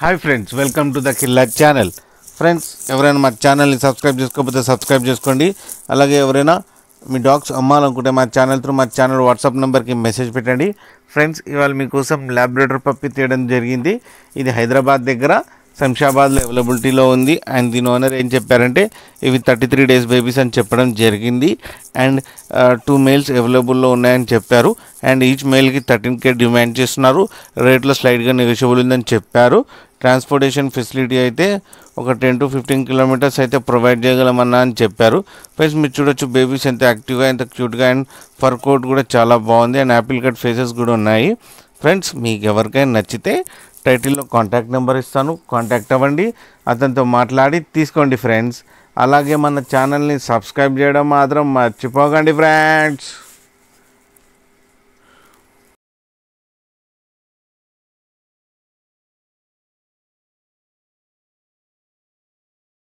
Hi friends, welcome to the Killa channel. Friends, ఎవరైనా మా ఛానల్ని సబ్స్క్రైబ్ చేసుకోకపోతే సబ్స్క్రైబ్ చేసుకోండి. అలాగే ఎవరైనా మీ డాగ్స్ అమ్మాలనుకుంటే మా ఛానల్ వాట్సాప్ నెంబర్కి మెసేజ్ పెట్టండి. ఫ్రెండ్స్, ఇవాళ మీకోసం ల్యాబ్రేటర్ పప్పి తీయడం జరిగింది. ఇది హైదరాబాద్ దగ్గర శంషాబాద్లో అవైలబిలిటీలో ఉంది. అండ్ దీని ఓనర్ ఏం చెప్పారంటే ఇవి 33 days బేబీస్ అని చెప్పడం జరిగింది. అండ్ 2 males అవైలబుల్లో ఉన్నాయని చెప్పారు. అండ్ ఈచ్ మేల్కి 13K డిమాండ్ చేస్తున్నారు. రేట్లో స్లైడ్గా నెగోషియబుల్ ఉందని చెప్పారు. ట్రాన్స్పోర్టేషన్ ఫెసిలిటీ అయితే ఒక 10 to 15 kilometers అయితే ప్రొవైడ్ చేయగలమన్నా అని చెప్పారు. ప్లస్ మీరు చూడొచ్చు బేబీస్ ఎంత యాక్టివ్గా, ఎంత క్యూట్గా, అండ్ ఫర్ కోట్ కూడా చాలా బాగుంది. అండ్ యాపిల్ కట్ ఫేసెస్ కూడా ఉన్నాయి. ఫ్రెండ్స్, మీకు ఎవరికైనా నచ్చితే టైటిల్లో కాంటాక్ట్ నెంబర్ ఇస్తాను, కాంటాక్ట్ అవ్వండి, అతనితో మాట్లాడి తీసుకోండి ఫ్రెండ్స్. అలాగే మన ఛానల్ని సబ్స్క్రైబ్ చేయడం మాత్రం మర్చిపోకండి ఫ్రెండ్స్.